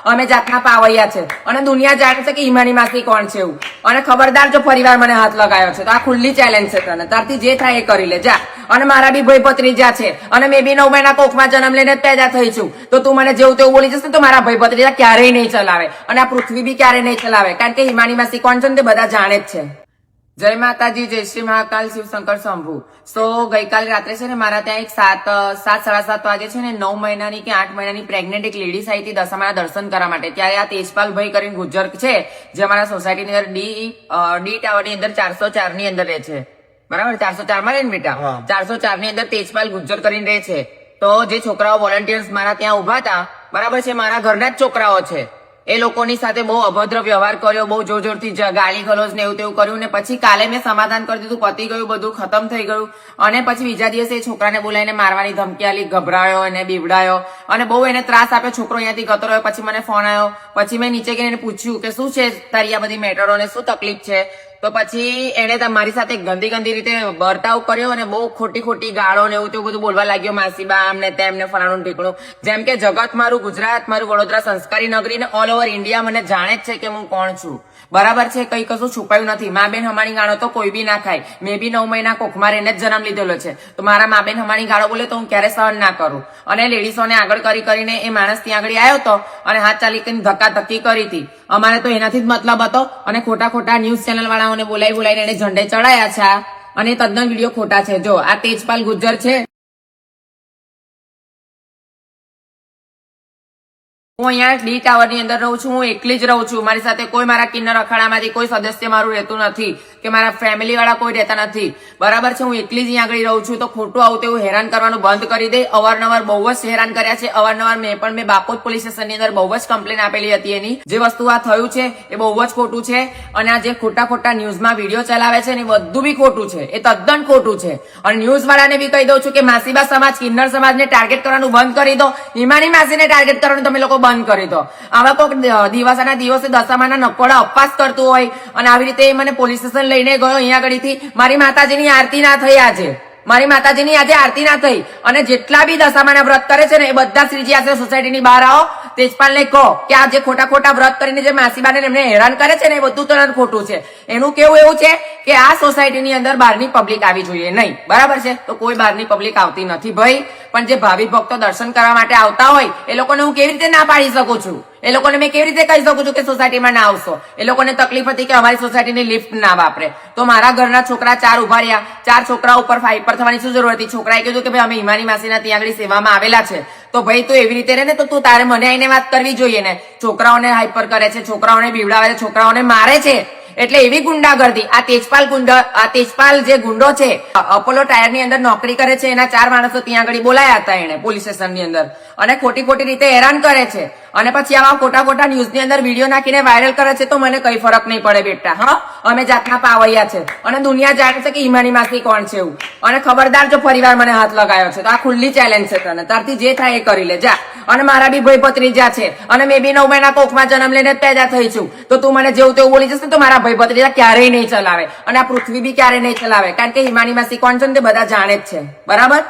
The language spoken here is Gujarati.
અમે જાતના પાવૈયા છે અને દુનિયા જાણે છે કે હિમાની માસી કોણ છે એવું. અને ખબરદાર જો ફરીવાર મને હાથ લગાવ્યો છે તો આ ખુલ્લી ચેલેન્જ છે તને, તારથી જે થાય એ કરી લે જા. અને મારા બી ભાઈ ભત્રીજા છે અને મેં બી 9 મહિના કોખમાં જન્મ લઈને જ પેદા થઈ છું, તો તું મને જેવું તેવું બોલી જશે તો મારા ભાઈ ભત્રીજા ક્યારેય નહીં ચલાવે અને આ પૃથ્વી બી ક્યારેય નહીં ચલાવે, કારણ કે હિમાની માસી કોણ છે ને તે બધા જાણે જ છે. જય માતાજી, જય શ્રી મહાકાલ, શિવ શંકર શંભુ. સો ગઈકાલે રાત્રે છે ને મારા ત્યાં એક 7:30 વાગે છે ને 9 મહિનાની કે 8 મહિનાની પ્રેગ્નેન્ટ એક લેડીઝ આવી હતી દશામાના દર્શન કરવા માટે. ત્યારે આ તેજપાલભાઈ કરીને ગુજ્જર છે જે અમારા સોસાયટીની અંદર ડી ટાવરની અંદર 404 ની અંદર રહે છે, બરાબર? 404 માં રહે ને બેટા? 404 ની અંદર તેજપાલ ગુજ્જર કરીને રહે છે. તો જે છોકરાઓ વોલન્ટિયર્સ મારા ત્યાં ઉભા હતા, બરાબર છે, મારા ઘરના જ છોકરાઓ છે, એ લોકોની સાથે બહુ અભદ્ર વ્યવહાર કર્યો, બહુ જોર જોરથી ગાળી ગલોજ ને એવું તેવું કર્યું. ને પછી કાલે મેં સમાધાન કરી દીધું, પતી ગયું, બધું ખતમ થઈ ગયું. અને પછી બીજા દિવસે એ છોકરાને બોલાવીને મારવાની ધમકી આલી, ગભરાયો એને બીવડાયો અને બહુ એને ત્રાસ આપ્યો. છોકરો અહીંયાથી ગતો રહ્યો. પછી મને ફોન આવ્યો, પછી મેં નીચે ગઈને પૂછ્યું કે શું છે તારી આ બધી મેટરોને શું તકલીફ છે. તો પછી એને મારી સાથે ગંદી રીતે વર્તાવ કર્યો અને બહુ ખોટી ગાળો ને એવું તેવું બધું બોલવા લાગ્યો, માસીબા આમ ને તેમ ને ફલાણું ઢીકણું. જેમ કે જગત મારું, ગુજરાત મારું, વડોદરા સંસ્કારી નગરી ને ઓલ ઓવર ઇન્ડિયા મને જાણે જ છે કે હું કોણ છું, બરાબર છે? કઈ કશું છુપાયું નથી. મા બેન હમાણી ગાળો તો કોઈ બી ના ખાય. મેં બી 9 મહિના કોખમાં રહીને જ જન્મ લીધેલો છે, તો મારા મા બેન હમાણી ગાળો બોલે તો હું ક્યારે સહન ના કરું. અને લેડીઝોને આગળ કરીને એ માણસ ત્યાં આગળ આવ્યો હતો અને હાથ ચાલી કરીને ધક્કાધક્કી કરી હતી. અમારે તો એનાથી જ મતલબ હતો અને ખોટા ન્યૂઝ ચેનલ વાળાઓને બોલાવીને એને ઝંડે ચડાયા છે અને તદ્દન વિડીયો ખોટા છે. જો આ તેજપાલ ગુજ્જર છે, હું અહીંયા ડી ટાવર ની અંદર રહું છું, હું એકલી જ રહું છું. મારી સાથે કોઈ મારા કિન્નર અખાડામાંથી કોઈ સદસ્ય મારું રહેતું નથી કે મારા ફેમિલી વાળા કોઈ રહેતા નથી, બરાબર છે? હું એકલી જ અહીંયા આગળ રહું છું. તો ખોટું આવું તેવું હેરાન કરવાનું બંધ કરી દે. અવારનવાર બહુ જ હેરાન કર્યા છે. અવારનવાર મેં બાપોદ પોલીસ સ્ટેશન ની અંદર બહુ જ કમ્પ્લેન આપેલી હતી એની. જે વસ્તુ આ થયું છે એ બહુ જ ખોટું છે અને આ જે ખોટા ન્યૂઝમાં વિડીયો ચલાવે છે ને એ બધું બી ખોટું છે, એ તદ્દન ખોટું છે. અને ન્યૂઝ વાળાને બી કહી દઉં છું કે માસીબા સમાજ, કિન્નર સમાજને ટાર્ગેટ કરવાનું બંધ કરી દો. હિમાની માસીને ટાર્ગેટ કરવાનું તમે લોકો બંધ કરી દો. આવા કોઈક દિવસના દિવસે દશામાના નકોડા અપવાસ કરતું હોય અને આવી રીતે મને પોલીસ સ્ટેશન લઈને ગયો. અહીંયા આગળથી મારી માતાજીની આરતી ના થઈ, આજે આરતી ના થઈ. અને જેટલા બી દશામાના વ્રત કરે છે ને એ બધા શ્રીજી આશ્રમ સોસાયટીની બહાર આવો. તેજપાલ ને કહો કે આ જે ખોટા વ્રત કરીને જે માસીબાને એમને હેરાન કરે છે ને એ બધું તો ખોટું છે. એનું કેવું એવું છે કે આ સોસાયટીની અંદર બહારની પબ્લિક આવી જોઈએ નહીં, બરાબર છે? તો કોઈ બહારની પબ્લિક આવતી નથી ભાઈ. પણ જે ભાવિ ભક્તો દર્શન કરવા માટે આવતા હોય એ લોકોને હું કેવી રીતે ના પાડી શકું છું? એ લોકોને મેં કેવી રીતે કહી શકું છું કે સોસાયટીમાં ના આવશો? એ લોકોને તકલીફ હતી કે અમારી સોસાયટીની લિફ્ટ ના વાપરે. તો મારા ઘરના છોકરા 4 ઉભા રહ્યા. 4 છોકરા ઉપર હાઈપર થવાની શું જરૂર હતી? છોકરાએ કીધું કે ભાઈ અમે હિમાની માસીના ત્યાં આગળ સેવામાં આવેલા છે. તો ભાઈ તું એવી રીતે રહે ને, તો તું તારે મને આઈને વાત કરવી જોઈએ ને. છોકરાઓને હાઈપર કરે છે, છોકરાઓને બીવડાવે છે, છોકરાઓને મારે છે. એટલે એવી ગુંડાગર્દી. આ તેજપાલ જે ગુંડો છે, અપોલો ટાયર ની અંદર નોકરી કરે છે, એના 4 માણસો ત્યાં આગળ બોલાયા હતા એને પોલીસ સ્ટેશન ની અંદર અને ખોટી રીતે હેરાન કરે છે. અને પછી આવા ખોટા ન્યૂઝ ની અંદર વિડીયો નાખીને વાયરલ કરે છે. તો મને કઈ ફરક નહીં પડે બેટા. હા, અમે જાતના પાવૈયા છે અને દુનિયા જાણે છે કે હિમાની માસી કોણ છે એવું. અને ખબરદાર જો ફરીવાર મને હાથ લગાવ્યો છે તો આ ખુલ્લી ચેલેન્જ છે તને, તારથી જે થાય એ કરી લે જા. અને મારા બી ભાઈ ભત્રીજા છે અને મેં બી 9 મહિના કોખમાં જન્મ લઈને જ પેદા થઈ છું, તો તું મને જેવું તેવું બોલી જશે તો મારા ભાઈ ભત્રીજા ક્યારેય નહીં ચલાવે અને આ પૃથ્વી બી ક્યારેય નહીં ચલાવે, કારણ કે હિમાની માસી કોણ છે ને તે બધા જાણે જ છે, બરાબર?